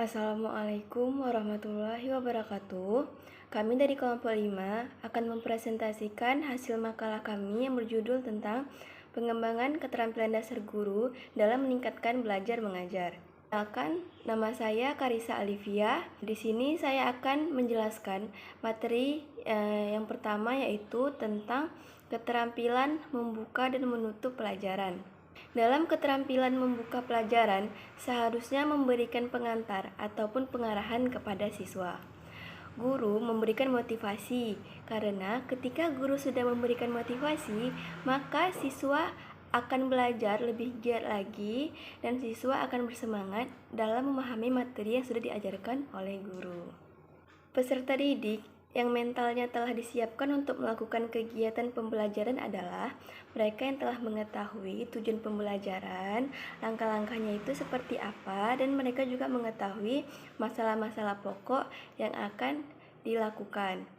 Assalamualaikum warahmatullahi wabarakatuh. Kami dari kelompok 5 akan mempresentasikan hasil makalah kami yang berjudul tentang pengembangan keterampilan dasar guru dalam meningkatkan belajar mengajar. Perkenalkan, nama saya Karisa Alivia. Di sini saya akan menjelaskan materi yang pertama, yaitu tentang keterampilan membuka dan menutup pelajaran. Dalam keterampilan membuka pelajaran, seharusnya memberikan pengantar ataupun pengarahan kepada siswa. Guru memberikan motivasi, karena ketika guru sudah memberikan motivasi, maka siswa akan belajar lebih giat lagi dan siswa akan bersemangat dalam memahami materi yang sudah diajarkan oleh guru. Peserta didik yang mentalnya telah disiapkan untuk melakukan kegiatan pembelajaran adalah mereka yang telah mengetahui tujuan pembelajaran, langkah-langkahnya itu seperti apa, dan mereka juga mengetahui masalah-masalah pokok yang akan dilakukan.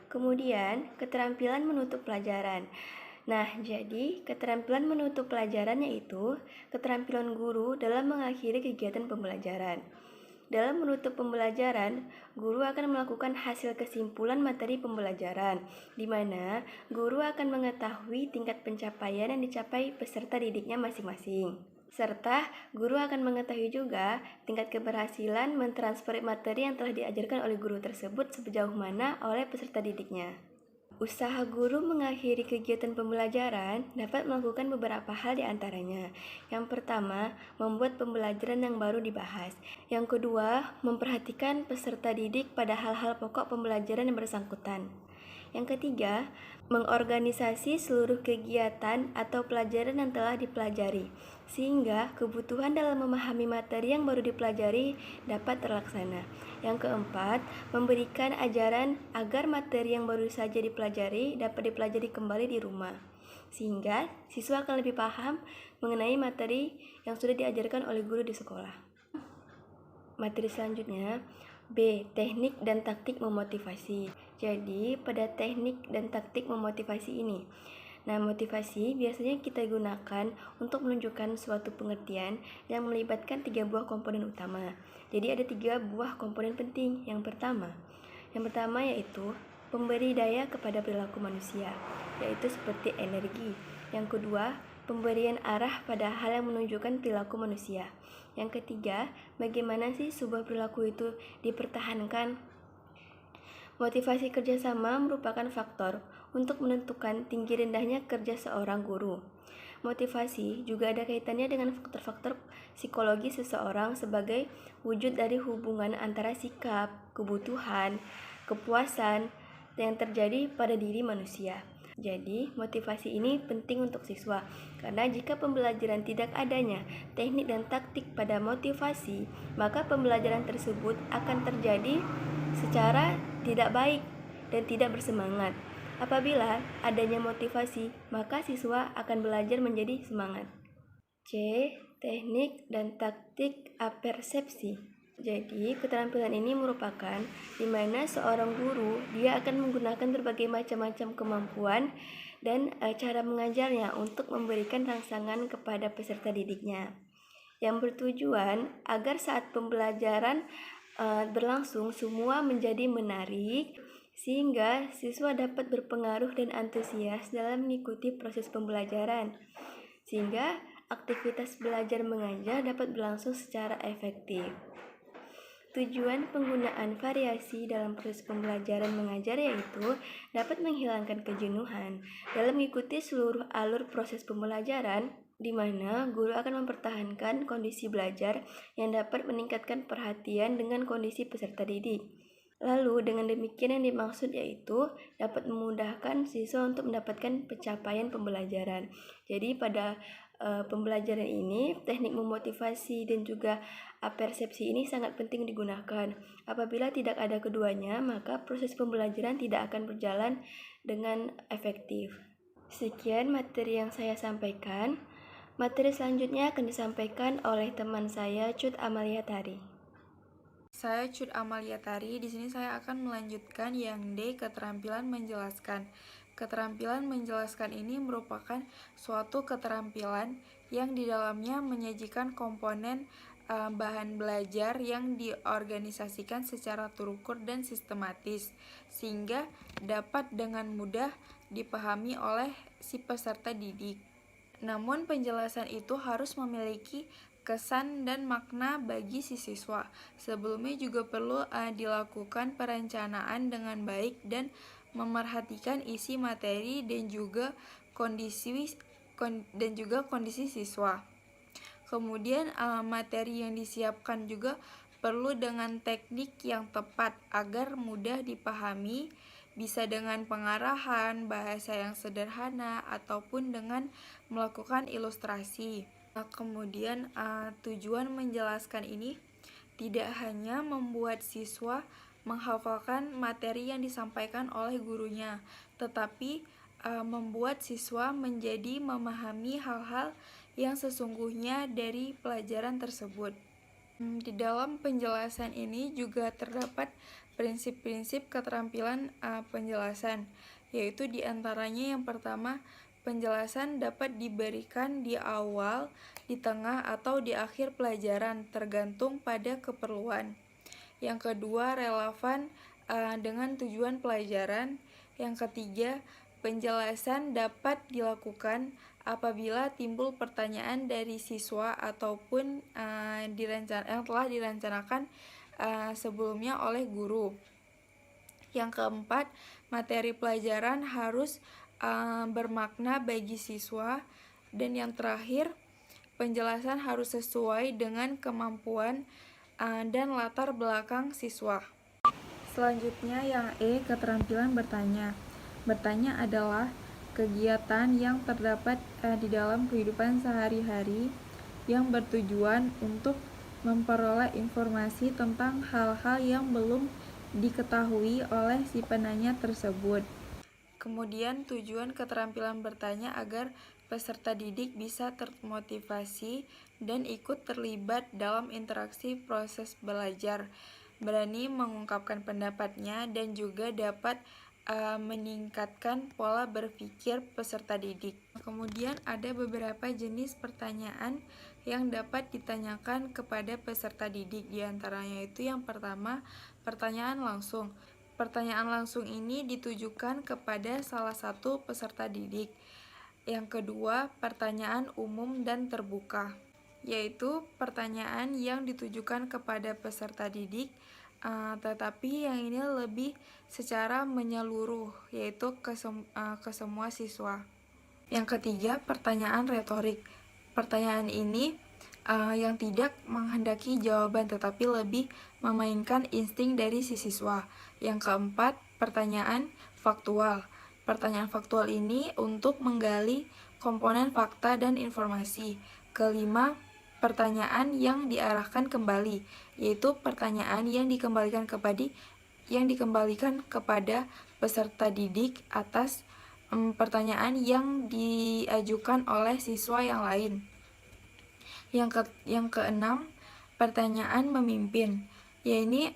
Kemudian, keterampilan menutup pelajaran. Nah, jadi keterampilan menutup pelajaran yaitu keterampilan guru dalam mengakhiri kegiatan pembelajaran. Dalam menutup pembelajaran, guru akan melakukan hasil kesimpulan materi pembelajaran, di mana guru akan mengetahui tingkat pencapaian yang dicapai peserta didiknya masing-masing. Serta guru akan mengetahui juga tingkat keberhasilan mentransfer materi yang telah diajarkan oleh guru tersebut sejauh mana oleh peserta didiknya. Usaha guru mengakhiri kegiatan pembelajaran dapat melakukan beberapa hal di antaranya. Yang pertama, membuat pembelajaran yang baru dibahas. Yang kedua, memperhatikan peserta didik pada hal-hal pokok pembelajaran yang bersangkutan. Yang ketiga, mengorganisasi seluruh kegiatan atau pelajaran yang telah dipelajari, sehingga kebutuhan dalam memahami materi yang baru dipelajari dapat terlaksana. Yang keempat, memberikan ajaran agar materi yang baru saja dipelajari dapat dipelajari kembali di rumah, sehingga siswa akan lebih paham mengenai materi yang sudah diajarkan oleh guru di sekolah. Materi selanjutnya, B. Teknik dan taktik memotivasi. Jadi, pada teknik dan taktik memotivasi ini, motivasi biasanya kita gunakan untuk menunjukkan suatu pengertian yang melibatkan 3 buah komponen utama. Jadi ada 3 buah komponen penting. Yang pertama yaitu pemberi daya kepada perilaku manusia, yaitu seperti energi. Yang kedua, pemberian arah pada hal yang menunjukkan perilaku manusia. Yang ketiga, bagaimana sih sebuah perilaku itu dipertahankan. Motivasi kerjasama merupakan faktor untuk menentukan tinggi rendahnya kerja seorang guru. Motivasi juga ada kaitannya dengan faktor-faktor psikologi seseorang sebagai wujud dari hubungan antara sikap, kebutuhan, kepuasan yang terjadi pada diri manusia. Jadi, motivasi ini penting untuk siswa, karena jika pembelajaran tidak adanya teknik dan taktik pada motivasi, maka pembelajaran tersebut akan terjadi secara tidak baik dan tidak bersemangat. Apabila adanya motivasi, maka siswa akan belajar menjadi semangat. C. Teknik dan taktik apersepsi. Jadi, keterampilan ini merupakan di mana seorang guru dia akan menggunakan berbagai macam-macam kemampuan dan cara mengajarnya untuk memberikan rangsangan kepada peserta didiknya, yang bertujuan agar saat pembelajaran berlangsung semua menjadi menarik, sehingga siswa dapat berpengaruh dan antusias dalam mengikuti proses pembelajaran, sehingga aktivitas belajar mengajar dapat berlangsung secara efektif. Tujuan penggunaan variasi dalam proses pembelajaran mengajar yaitu dapat menghilangkan kejenuhan dalam mengikuti seluruh alur proses pembelajaran, di mana guru akan mempertahankan kondisi belajar yang dapat meningkatkan perhatian dengan kondisi peserta didik. Lalu dengan demikian yang dimaksud yaitu dapat memudahkan siswa untuk mendapatkan pencapaian pembelajaran. Jadi pada pembelajaran ini, teknik memotivasi dan juga apersepsi ini sangat penting digunakan. Apabila tidak ada keduanya, maka proses pembelajaran tidak akan berjalan dengan efektif. Sekian materi yang saya sampaikan. Materi selanjutnya akan disampaikan oleh teman saya, Cut Amalia Tari. Saya Cut Amalia Tari. Di sini saya akan melanjutkan yang D, keterampilan menjelaskan. Keterampilan menjelaskan ini merupakan suatu keterampilan yang di dalamnya menyajikan komponen bahan belajar yang diorganisasikan secara terukur dan sistematis, sehingga dapat dengan mudah dipahami oleh si peserta didik. Namun penjelasan itu harus memiliki kesan dan makna bagi si siswa. Sebelumnya juga perlu dilakukan perencanaan dengan baik dan memerhatikan isi materi dan juga kondisi siswa. Kemudian materi yang disiapkan juga perlu dengan teknik yang tepat agar mudah dipahami, bisa dengan pengarahan, bahasa yang sederhana, ataupun dengan melakukan ilustrasi. Kemudian tujuan menjelaskan ini tidak hanya membuat siswa menghafalkan materi yang disampaikan oleh gurunya, tetapi membuat siswa menjadi memahami hal-hal yang sesungguhnya dari pelajaran tersebut. Di dalam penjelasan ini juga terdapat prinsip-prinsip keterampilan penjelasan, yaitu diantaranya yang pertama, penjelasan dapat diberikan di awal, di tengah, atau di akhir pelajaran, tergantung pada keperluan. Yang kedua, relevan dengan tujuan pelajaran. Yang ketiga, penjelasan dapat dilakukan apabila timbul pertanyaan dari siswa ataupun yang telah direncanakan sebelumnya oleh guru. Yang keempat, materi pelajaran harus bermakna bagi siswa. Dan yang terakhir, penjelasan harus sesuai dengan kemampuan dan latar belakang siswa. Selanjutnya yang E, keterampilan bertanya. Bertanya adalah kegiatan yang terdapat di dalam kehidupan sehari-hari yang bertujuan untuk memperoleh informasi tentang hal-hal yang belum diketahui oleh si penanya tersebut. Kemudian tujuan keterampilan bertanya agar peserta didik bisa termotivasi dan ikut terlibat dalam interaksi proses belajar, berani mengungkapkan pendapatnya, dan juga dapat meningkatkan pola berpikir peserta didik. Kemudian ada beberapa jenis pertanyaan yang dapat ditanyakan kepada peserta didik. Di antaranya itu yang pertama, pertanyaan langsung. Pertanyaan langsung ini ditujukan kepada salah satu peserta didik. Yang kedua, pertanyaan umum dan terbuka, yaitu pertanyaan yang ditujukan kepada peserta didik, tetapi yang ini lebih secara menyeluruh, yaitu ke semua siswa. Yang ketiga, pertanyaan retorik. Pertanyaan ini yang tidak menghendaki jawaban, tetapi lebih memainkan insting dari si siswa. Yang keempat, pertanyaan faktual. Pertanyaan faktual ini untuk menggali komponen fakta dan informasi. Kelima, pertanyaan yang diarahkan kembali, yaitu pertanyaan yang dikembalikan kepada peserta didik atas pertanyaan yang diajukan oleh siswa yang lain. Yang keenam, pertanyaan memimpin, yaitu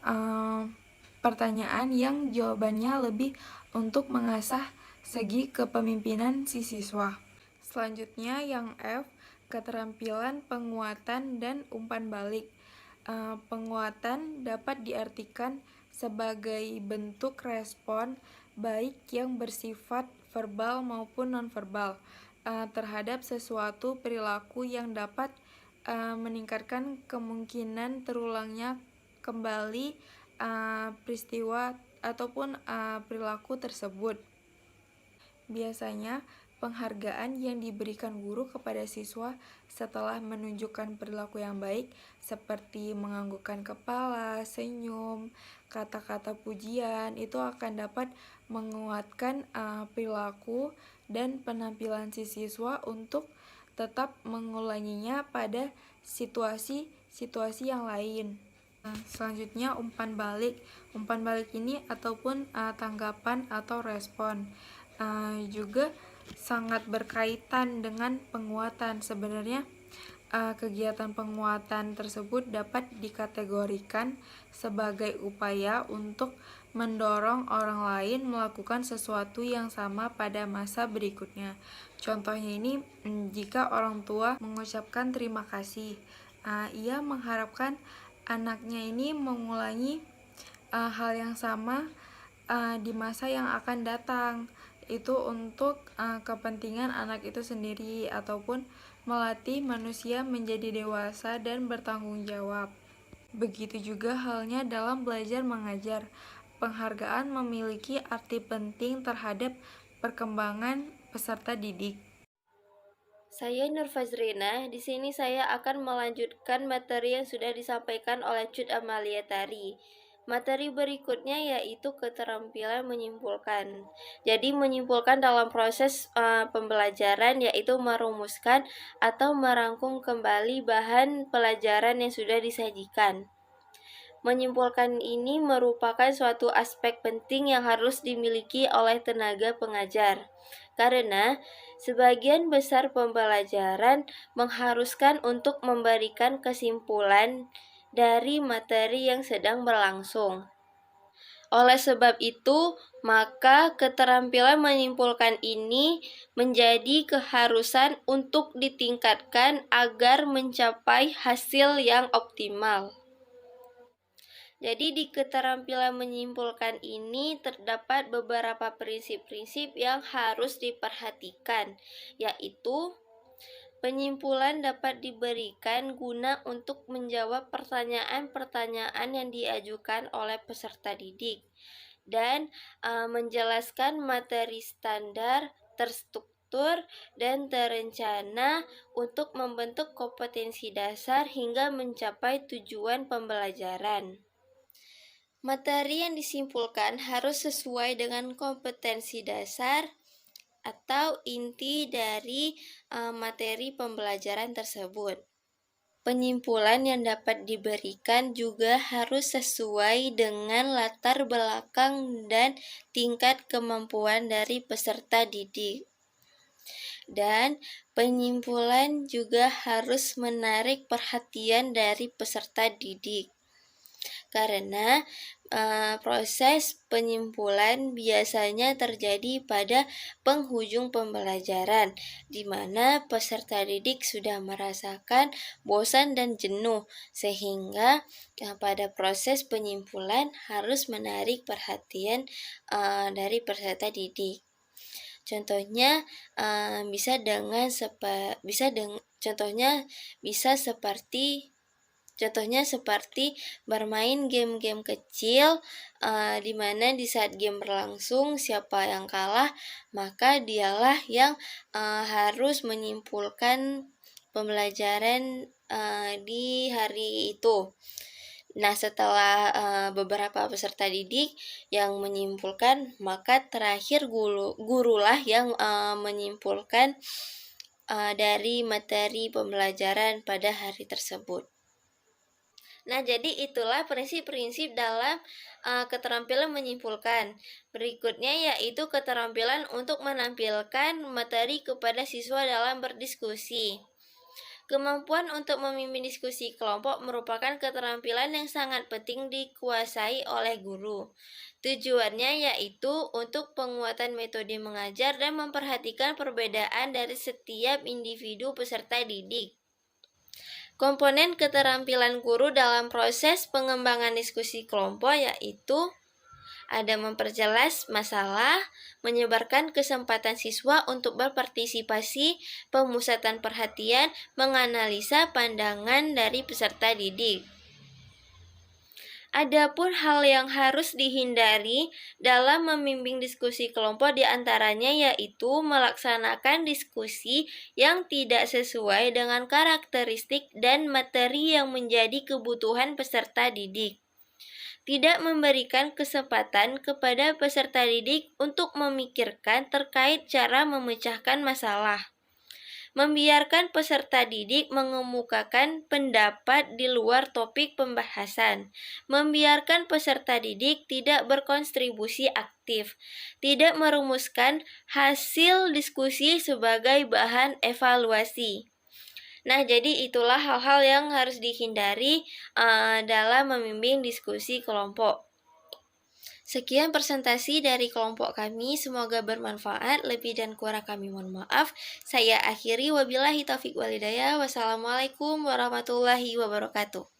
pertanyaan yang jawabannya lebih untuk mengasah segi kepemimpinan si siswa. Selanjutnya yang F, keterampilan penguatan dan umpan balik. Penguatan dapat diartikan sebagai bentuk respon baik yang bersifat verbal maupun nonverbal terhadap sesuatu perilaku yang dapat meningkatkan kemungkinan terulangnya kembali peristiwa ataupun perilaku tersebut. Biasanya penghargaan yang diberikan guru kepada siswa setelah menunjukkan perilaku yang baik seperti menganggukkan kepala, senyum, kata-kata pujian itu akan dapat menguatkan perilaku dan penampilan si siswa untuk tetap mengulanginya pada situasi-situasi yang lain. Selanjutnya umpan balik. Umpan balik ini ataupun tanggapan atau respon juga sangat berkaitan dengan penguatan. Sebenarnya kegiatan penguatan tersebut dapat dikategorikan sebagai upaya untuk mendorong orang lain melakukan sesuatu yang sama pada masa berikutnya. Contohnya ini, jika orang tua mengucapkan terima kasih Ia mengharapkan anaknya ini mengulangi hal yang sama di masa yang akan datang. Itu untuk kepentingan anak itu sendiri ataupun melatih manusia menjadi dewasa dan bertanggung jawab. Begitu juga halnya dalam belajar mengajar. Penghargaan memiliki arti penting terhadap perkembangan peserta didik. Saya Nur Fazrina. Di sini saya akan melanjutkan materi yang sudah disampaikan oleh Cut Amalia Tari. Materi berikutnya yaitu keterampilan menyimpulkan. Jadi menyimpulkan dalam proses pembelajaran yaitu merumuskan atau merangkum kembali bahan pelajaran yang sudah disajikan. Menyimpulkan ini merupakan suatu aspek penting yang harus dimiliki oleh tenaga pengajar. Karena sebagian besar pembelajaran mengharuskan untuk memberikan kesimpulan dari materi yang sedang berlangsung. Oleh sebab itu, maka keterampilan menyimpulkan ini menjadi keharusan untuk ditingkatkan agar mencapai hasil yang optimal. Jadi di keterampilan menyimpulkan ini terdapat beberapa prinsip-prinsip yang harus diperhatikan, yaitu penyimpulan dapat diberikan guna untuk menjawab pertanyaan-pertanyaan yang diajukan oleh peserta didik dan menjelaskan materi standar, terstruktur, dan terencana untuk membentuk kompetensi dasar hingga mencapai tujuan pembelajaran. Materi yang disimpulkan harus sesuai dengan kompetensi dasar atau inti dari materi pembelajaran tersebut. Penyimpulan yang dapat diberikan juga harus sesuai dengan latar belakang dan tingkat kemampuan dari peserta didik. Dan penyimpulan juga harus menarik perhatian dari peserta didik. Karena proses penyimpulan biasanya terjadi pada penghujung pembelajaran, di mana peserta didik sudah merasakan bosan dan jenuh, sehingga pada proses penyimpulan harus menarik perhatian dari peserta didik. Contohnya Contohnya seperti bermain game-game kecil, di mana di saat game berlangsung siapa yang kalah maka dialah yang harus menyimpulkan pembelajaran di hari itu. Nah, setelah beberapa peserta didik yang menyimpulkan, maka terakhir gurulah yang menyimpulkan dari materi pembelajaran pada hari tersebut. Nah, jadi itulah prinsip-prinsip dalam keterampilan menyimpulkan. Berikutnya yaitu keterampilan untuk menampilkan materi kepada siswa dalam berdiskusi. Kemampuan untuk memimpin diskusi kelompok merupakan keterampilan yang sangat penting dikuasai oleh guru. Tujuannya yaitu untuk penguatan metode mengajar dan memperhatikan perbedaan dari setiap individu peserta didik. Komponen keterampilan guru dalam proses pengembangan diskusi kelompok yaitu ada memperjelas masalah, menyebarkan kesempatan siswa untuk berpartisipasi, pemusatan perhatian, menganalisa pandangan dari peserta didik. Adapun hal yang harus dihindari dalam membimbing diskusi kelompok diantaranya yaitu melaksanakan diskusi yang tidak sesuai dengan karakteristik dan materi yang menjadi kebutuhan peserta didik. Tidak memberikan kesempatan kepada peserta didik untuk memikirkan terkait cara memecahkan masalah. Membiarkan peserta didik mengemukakan pendapat di luar topik pembahasan. Membiarkan peserta didik tidak berkontribusi aktif. Tidak merumuskan hasil diskusi sebagai bahan evaluasi. Nah, jadi itulah hal-hal yang harus dihindari dalam membimbing diskusi kelompok. Sekian presentasi dari kelompok kami, semoga bermanfaat. Lebih dan kurang kami mohon maaf. Saya akhiri, wabillahi taufiq walhidayah. Wassalamualaikum warahmatullahi wabarakatuh.